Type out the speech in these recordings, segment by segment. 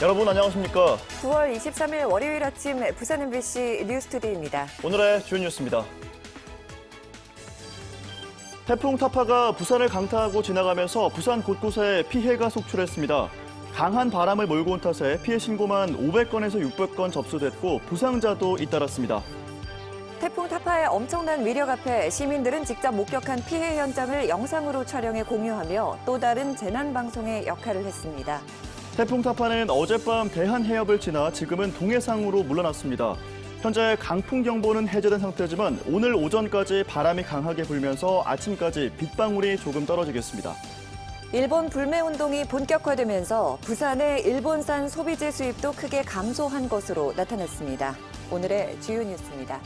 여러분 안녕하십니까? 9월 23일 월요일 아침 부산 MBC 뉴스투데이입니다. 오늘의 주요 뉴스입니다. 태풍 타파가 부산을 강타하고 지나가면서 부산 곳곳에 피해가 속출했습니다. 강한 바람을 몰고 온 탓에 피해 신고만 500건에서 600건 접수됐고 부상자도 잇따랐습니다. 태풍 타파의 엄청난 위력 앞에 시민들은 직접 목격한 피해 현장을 영상으로 촬영해 공유하며 또 다른 재난 방송의 역할을 했습니다. 태풍 타파는 어젯밤 대한해협을 지나 지금은 동해상으로 물러났습니다. 현재 강풍경보는 해제된 상태지만 오늘 오전까지 바람이 강하게 불면서 아침까지 빗방울이 조금 떨어지겠습니다. 일본 불매운동이 본격화되면서 부산의 일본산 소비재 수입도 크게 감소한 것으로 나타났습니다. 오늘의 주요 뉴스입니다.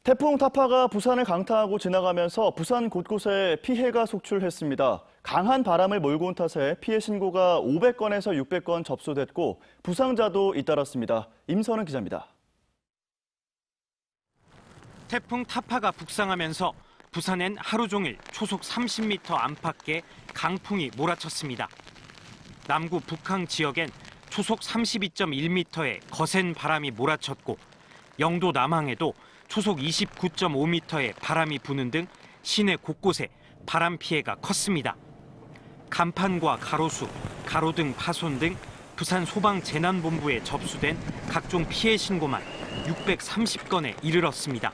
태풍 타파가 부산을 강타하고 지나가면서 부산 곳곳에 피해가 속출했습니다. 강한 바람을 몰고 온 탓에 피해 신고가 500건에서 600건 접수됐고 부상자도 잇따랐습니다. 임선은 기자입니다. 태풍 타파가 북상하면서 부산엔 하루 종일 초속 30m 안팎의 강풍이 몰아쳤습니다. 남구 북항 지역엔 초속 32.1m의 거센 바람이 몰아쳤고 영도 남항에도 초속 29.5m의 바람이 부는 등 시내 곳곳에 바람 피해가 컸습니다. 간판과 가로수, 가로등 파손 등 부산 소방재난본부에 접수된 각종 피해 신고만 630건에 이르렀습니다.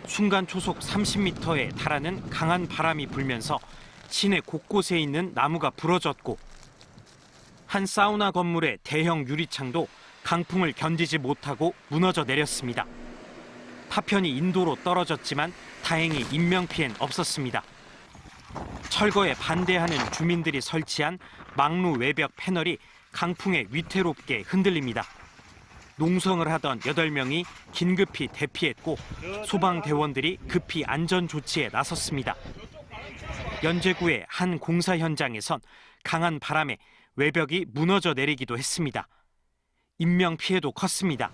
순간 초속 30m에 달하는 강한 바람이 불면서 시내 곳곳에 있는 나무가 부러졌고 한 사우나 건물의 대형 유리창도 강풍을 견디지 못하고 무너져 내렸습니다. 파편이 인도로 떨어졌지만 다행히 인명피해는 없었습니다. 철거에 반대하는 주민들이 설치한 막루 외벽 패널이 강풍에 위태롭게 흔들립니다. 농성을 하던 8명이 긴급히 대피했고 소방대원들이 급히 안전조치에 나섰습니다. 연제구의 한 공사 현장에선 강한 바람에 외벽이 무너져 내리기도 했습니다. 인명피해도 컸습니다.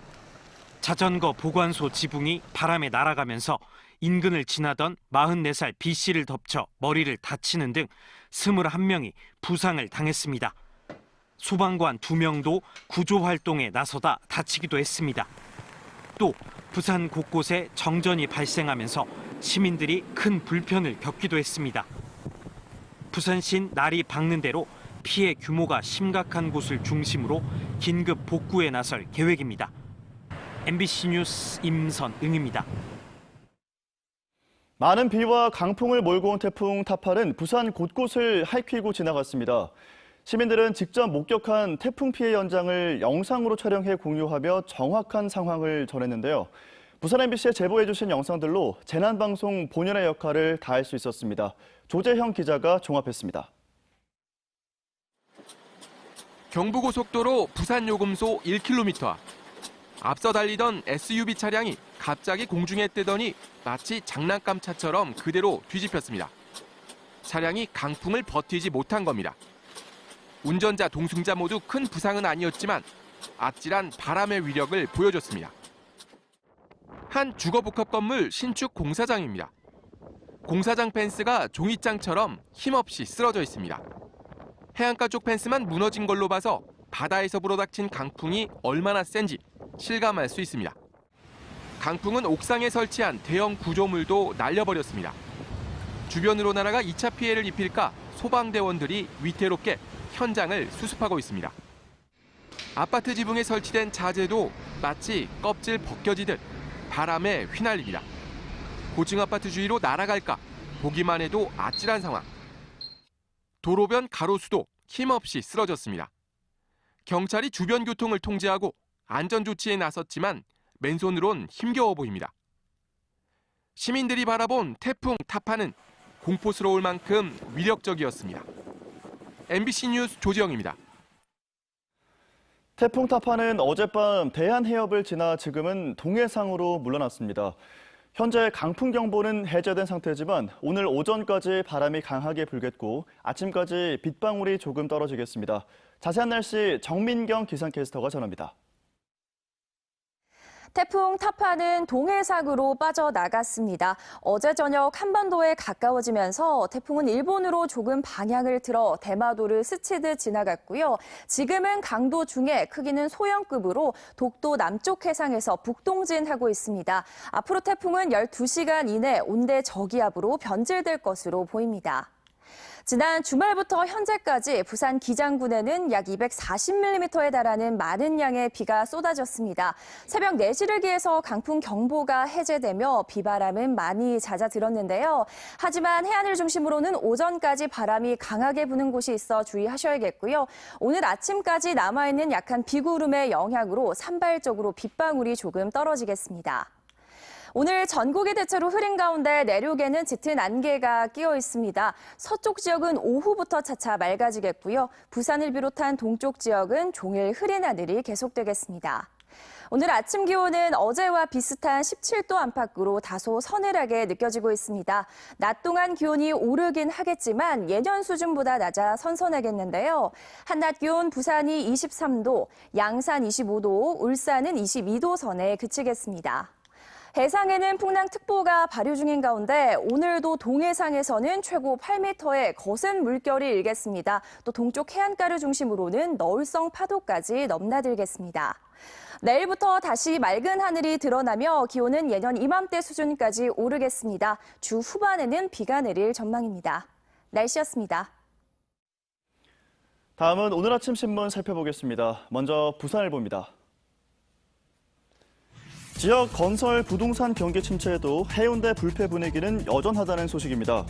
자전거 보관소 지붕이 바람에 날아가면서 인근을 지나던 44살 B씨를 덮쳐 머리를 다치는 등 21명이 부상을 당했습니다. 소방관 2명도 구조활동에 나서다 다치기도 했습니다. 또 부산 곳곳에 정전이 발생하면서 시민들이 큰 불편을 겪기도 했습니다. 부산시는 날이 밝는 대로 피해 규모가 심각한 곳을 중심으로 긴급 복구에 나설 계획입니다. MBC 뉴스 임선응입니다. 많은 비와 강풍을 몰고 온 태풍 타파는 부산 곳곳을 핥히고 지나갔습니다. 시민들은 직접 목격한 태풍 피해 현장을 영상으로 촬영해 공유하며 정확한 상황을 전했는데요. 부산 MBC에 제보해 주신 영상들로 재난방송 본연의 역할을 다할 수 있었습니다. 조재형 기자가 종합했습니다. 경부고속도로 부산요금소 1km 앞. 앞서 달리던 SUV 차량이 갑자기 공중에 뜨더니 마치 장난감차처럼 그대로 뒤집혔습니다. 차량이 강풍을 버티지 못한 겁니다. 운전자, 동승자 모두 큰 부상은 아니었지만 아찔한 바람의 위력을 보여줬습니다. 한 주거복합 건물 신축 공사장입니다. 공사장 펜스가 종이장처럼 힘없이 쓰러져 있습니다. 해안가 쪽 펜스만 무너진 걸로 봐서 바다에서 불어닥친 강풍이 얼마나 센지 실감할 수 있습니다. 강풍은 옥상에 설치한 대형 구조물도 날려버렸습니다. 주변으로 날아가 2차 피해를 입힐까 소방대원들이 위태롭게 현장을 수습하고 있습니다. 아파트 지붕에 설치된 자재도 마치 껍질 벗겨지듯 바람에 휘날립니다. 고층 아파트 주위로 날아갈까 보기만 해도 아찔한 상황. 도로변 가로수도 힘없이 쓰러졌습니다. 경찰이 주변 교통을 통제하고 안전조치에 나섰지만 맨손으론 힘겨워 보입니다. 시민들이 바라본 태풍 타파는 공포스러울 만큼 위력적이었습니다. MBC 뉴스 조지영입니다. 태풍 타파는 어젯밤 대한해협을 지나 지금은 동해상으로 물러났습니다. 현재 강풍경보는 해제된 상태지만 오늘 오전까지 바람이 강하게 불겠고 아침까지 빗방울이 조금 떨어지겠습니다. 자세한 날씨 정민경 기상캐스터가 전합니다. 태풍 타파는 동해상으로 빠져나갔습니다. 어제 저녁 한반도에 가까워지면서 태풍은 일본으로 조금 방향을 틀어 대마도를 스치듯 지나갔고요. 지금은 강도 중에 크기는 소형급으로 독도 남쪽 해상에서 북동진하고 있습니다. 앞으로 태풍은 12시간 이내 온대 저기압으로 변질될 것으로 보입니다. 지난 주말부터 현재까지 부산 기장군에는 약 240mm에 달하는 많은 양의 비가 쏟아졌습니다. 새벽 4시를 기해서 강풍 경보가 해제되며 비바람은 많이 잦아들었는데요. 하지만 해안을 중심으로는 오전까지 바람이 강하게 부는 곳이 있어 주의하셔야겠고요. 오늘 아침까지 남아있는 약한 비구름의 영향으로 산발적으로 빗방울이 조금 떨어지겠습니다. 오늘 전국이 대체로 흐린 가운데 내륙에는 짙은 안개가 끼어 있습니다. 서쪽 지역은 오후부터 차차 맑아지겠고요. 부산을 비롯한 동쪽 지역은 종일 흐린 하늘이 계속되겠습니다. 오늘 아침 기온은 어제와 비슷한 17도 안팎으로 다소 서늘하게 느껴지고 있습니다. 낮 동안 기온이 오르긴 하겠지만 예년 수준보다 낮아 선선하겠는데요. 한낮 기온 부산이 23도, 양산 25도, 울산은 22도 선에 그치겠습니다. 해상에는 풍랑특보가 발효 중인 가운데 오늘도 동해상에서는 최고 8m의 거센 물결이 일겠습니다. 또 동쪽 해안가를 중심으로는 너울성 파도까지 넘나들겠습니다. 내일부터 다시 맑은 하늘이 드러나며 기온은 예년 이맘때 수준까지 오르겠습니다. 주 후반에는 비가 내릴 전망입니다. 날씨였습니다. 다음은 오늘 아침 신문 살펴보겠습니다. 먼저 부산일보입니다. 지역 건설 부동산 경기 침체에도 해운대 불패 분위기는 여전하다는 소식입니다.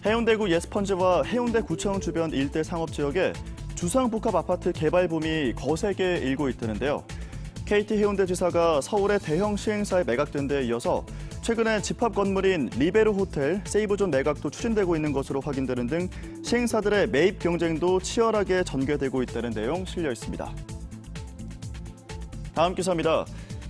해운대구 예스펀지와 해운대구청 주변 일대 상업지역에 주상복합 아파트 개발 붐이 거세게 일고 있다는데요. KT 해운대지사가 서울의 대형 시행사에 매각된 데 이어서 최근에 집합 건물인 리베르 호텔, 세이브존 매각도 추진되고 있는 것으로 확인되는 등 시행사들의 매입 경쟁도 치열하게 전개되고 있다는 내용 실려 있습니다. 다음 기사입니다.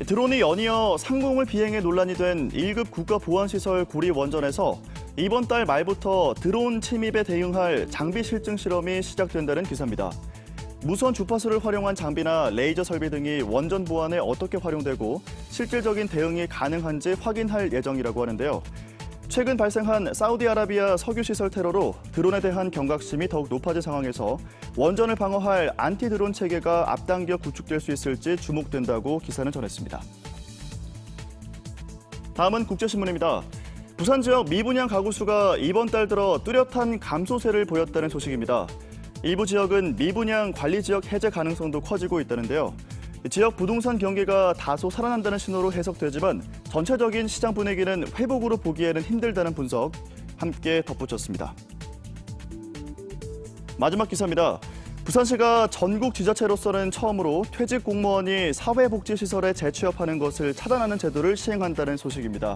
드론이 연이어 상공을 비행해 논란이 된 1급 국가보안시설 고리 원전에서 이번 달 말부터 드론 침입에 대응할 장비 실증 실험이 시작된다는 기사입니다. 무선 주파수를 활용한 장비나 레이저 설비 등이 원전 보안에 어떻게 활용되고 실질적인 대응이 가능한지 확인할 예정이라고 하는데요. 최근 발생한 사우디아라비아 석유시설 테러로 드론에 대한 경각심이 더욱 높아진 상황에서 원전을 방어할 안티드론 체계가 앞당겨 구축될 수 있을지 주목된다고 기사는 전했습니다. 다음은 국제신문입니다. 부산 지역 미분양 가구 수가 이번 달 들어 뚜렷한 감소세를 보였다는 소식입니다. 일부 지역은 미분양 관리 지역 해제 가능성도 커지고 있다는데요. 지역 부동산 경기가 다소 살아난다는 신호로 해석되지만 전체적인 시장 분위기는 회복으로 보기에는 힘들다는 분석 함께 덧붙였습니다. 마지막 기사입니다. 부산시가 전국 지자체로서는 처음으로 퇴직 공무원이 사회복지시설에 재취업하는 것을 차단하는 제도를 시행한다는 소식입니다.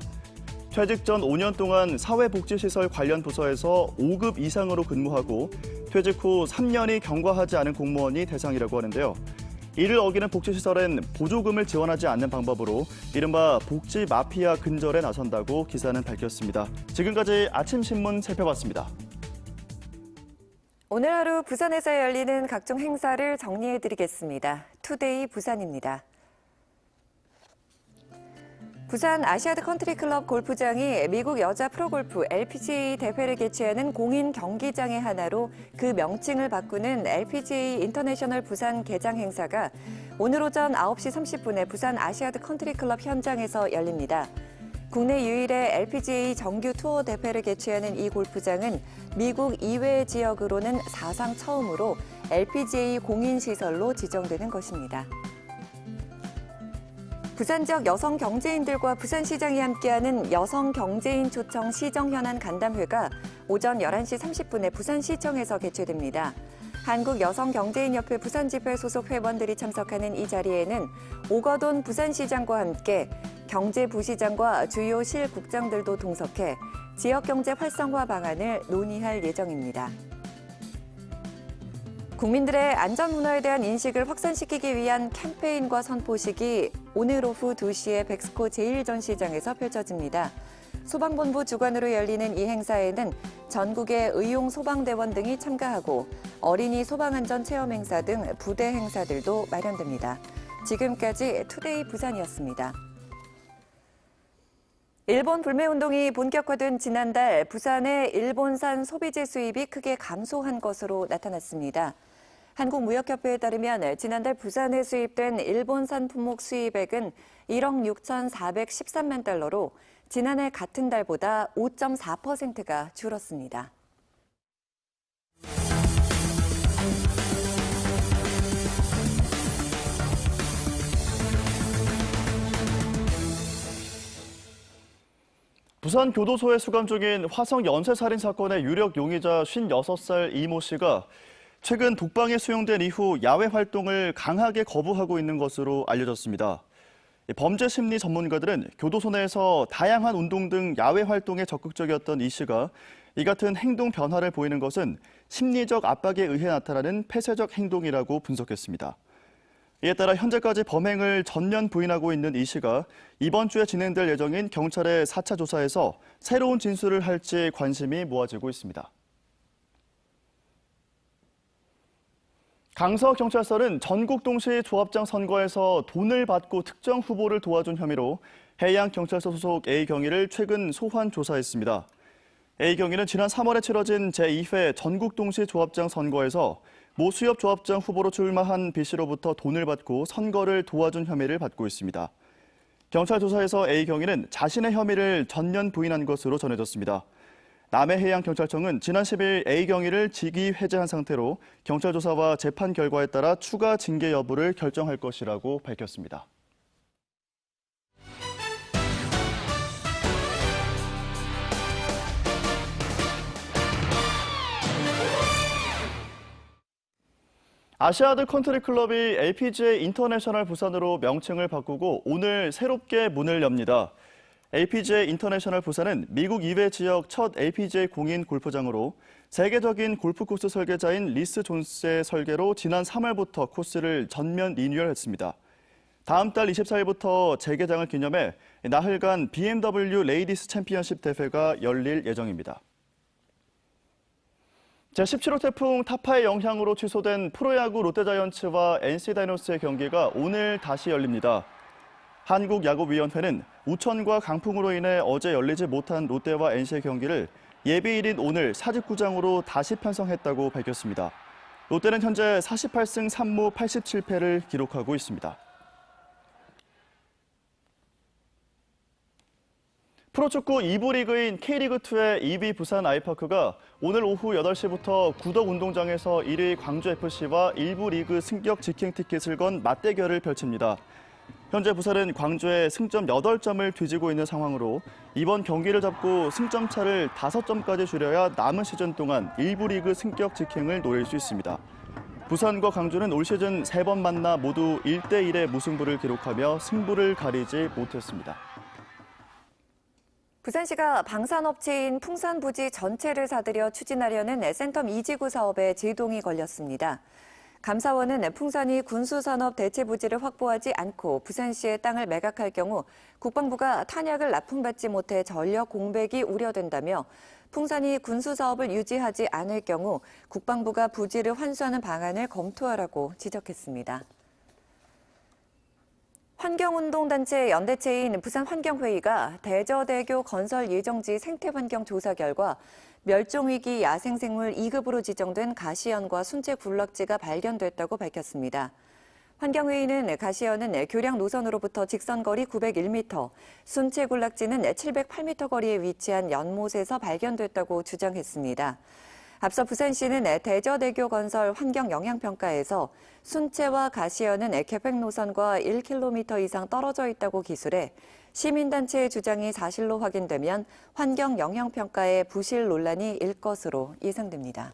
퇴직 전 5년 동안 사회복지시설 관련 부서에서 5급 이상으로 근무하고 퇴직 후 3년이 경과하지 않은 공무원이 대상이라고 하는데요. 이를 어기는 복지시설엔 보조금을 지원하지 않는 방법으로 이른바 복지 마피아 근절에 나선다고 기사는 밝혔습니다. 지금까지 아침 신문 살펴봤습니다. 오늘 하루 부산에서 열리는 각종 행사를 정리해드리겠습니다. 투데이 부산입니다. 부산 아시아드 컨트리클럽 골프장이 미국 여자 프로골프 LPGA 대회를 개최하는 공인 경기장의 하나로 그 명칭을 바꾸는 LPGA 인터내셔널 부산 개장 행사가 오늘 오전 9시 30분에 부산 아시아드 컨트리클럽 현장에서 열립니다. 국내 유일의 LPGA 정규 투어 대회를 개최하는 이 골프장은 미국 이외 지역으로는 사상 처음으로 LPGA 공인시설로 지정되는 것입니다. 부산 지역 여성 경제인들과 부산시장이 함께하는 여성 경제인 초청 시정 현안 간담회가 오전 11시 30분에 부산시청에서 개최됩니다. 한국여성경제인협회 부산지회 소속 회원들이 참석하는 이 자리에는 오거돈 부산시장과 함께 경제부시장과 주요 실국장들도 동석해 지역경제 활성화 방안을 논의할 예정입니다. 국민들의 안전문화에 대한 인식을 확산시키기 위한 캠페인과 선포식이 오늘 오후 2시에 백스코 제1전시장에서 펼쳐집니다. 소방본부 주관으로 열리는 이 행사에는 전국의 의용 소방대원 등이 참가하고 어린이 소방안전 체험 행사 등 부대 행사들도 마련됩니다. 지금까지 투데이 부산이었습니다. 일본 불매운동이 본격화된 지난달 부산의 일본산 소비재 수입이 크게 감소한 것으로 나타났습니다. 한국무역협회에 따르면 지난달 부산에 수입된 일본산 품목 수입액은 1억 6,413만 달러로 지난해 같은 달보다 5.4%가 줄었습니다. 부산 교도소에 수감 중인 화성 연쇄살인 사건의 유력 용의자 56살 이모 씨가 최근 독방에 수용된 이후 야외 활동을 강하게 거부하고 있는 것으로 알려졌습니다. 범죄 심리 전문가들은 교도소 내에서 다양한 운동 등 야외 활동에 적극적이었던 이 씨가 이 같은 행동 변화를 보이는 것은 심리적 압박에 의해 나타나는 폐쇄적 행동이라고 분석했습니다. 이에 따라 현재까지 범행을 전면 부인하고 있는 이 씨가 이번 주에 진행될 예정인 경찰의 4차 조사에서 새로운 진술을 할지 관심이 모아지고 있습니다. 강서경찰서는 전국 동시 조합장 선거에서 돈을 받고 특정 후보를 도와준 혐의로 해양경찰서 소속 A경위를 최근 소환 조사했습니다. A경위는 지난 3월에 치러진 제2회 전국 동시 조합장 선거에서 모 수협 조합장 후보로 출마한 B씨로부터 돈을 받고 선거를 도와준 혐의를 받고 있습니다. 경찰 조사에서 A경위는 자신의 혐의를 전면 부인한 것으로 전해졌습니다. 남해해양경찰청은 지난 10일 A경위를 직위 해제한 상태로 경찰 조사와 재판 결과에 따라 추가 징계 여부를 결정할 것이라고 밝혔습니다. 아시아드 컨트리 클럽이 LPGA 인터내셔널 부산으로 명칭을 바꾸고 오늘 새롭게 문을 엽니다. LPGA 인터내셔널 부산은 미국 이외 지역 첫 LPGA 공인 골프장으로 세계적인 골프 코스 설계자인 리스 존스의 설계로 지난 3월부터 코스를 전면 리뉴얼했습니다. 다음 달 24일부터 재개장을 기념해 나흘간 BMW 레이디스 챔피언십 대회가 열릴 예정입니다. 제17호 태풍 타파의 영향으로 취소된 프로야구 롯데자이언츠와 NC다이노스의 경기가 오늘 다시 열립니다. 한국야구위원회는 우천과 강풍으로 인해 어제 열리지 못한 롯데와 NC의 경기를 예비일인 오늘 사직구장으로 다시 편성했다고 밝혔습니다. 롯데는 현재 48승 3무 87패를 기록하고 있습니다. 프로축구 2부 리그인 K리그2의 2위 부산 아이파크가 오늘 오후 8시부터 구덕운동장에서 1위 광주FC와 1부 리그 승격 직행 티켓을 건 맞대결을 펼칩니다. 현재 부산은 광주에 승점 8점을 뒤지고 있는 상황으로 이번 경기를 잡고 승점 차를 5점까지 줄여야 남은 시즌 동안 1부 리그 승격 직행을 노릴 수 있습니다. 부산과 광주는 올 시즌 3번 만나 모두 1대1의 무승부를 기록하며 승부를 가리지 못했습니다. 부산시가 방산업체인 풍산부지 전체를 사들여 추진하려는 센텀 2지구 사업에 제동이 걸렸습니다. 감사원은 풍산이 군수산업 대체부지를 확보하지 않고 부산시의 땅을 매각할 경우 국방부가 탄약을 납품받지 못해 전력 공백이 우려된다며 풍산이 군수사업을 유지하지 않을 경우 국방부가 부지를 환수하는 방안을 검토하라고 지적했습니다. 환경운동단체 연대체인 부산환경회의가 대저대교 건설 예정지 생태환경 조사 결과 멸종위기 야생생물 2급으로 지정된 가시연과 순채군락지가 발견됐다고 밝혔습니다. 환경회의는 가시연은 교량 노선으로부터 직선거리 901m, 순채군락지는 708m 거리에 위치한 연못에서 발견됐다고 주장했습니다. 앞서 부산시는 대저대교 건설 환경영향평가에서 순채와 가시연은 계획 노선과 1km 이상 떨어져 있다고 기술해 시민단체의 주장이 사실로 확인되면 환경영향평가에 부실 논란이 일 것으로 예상됩니다.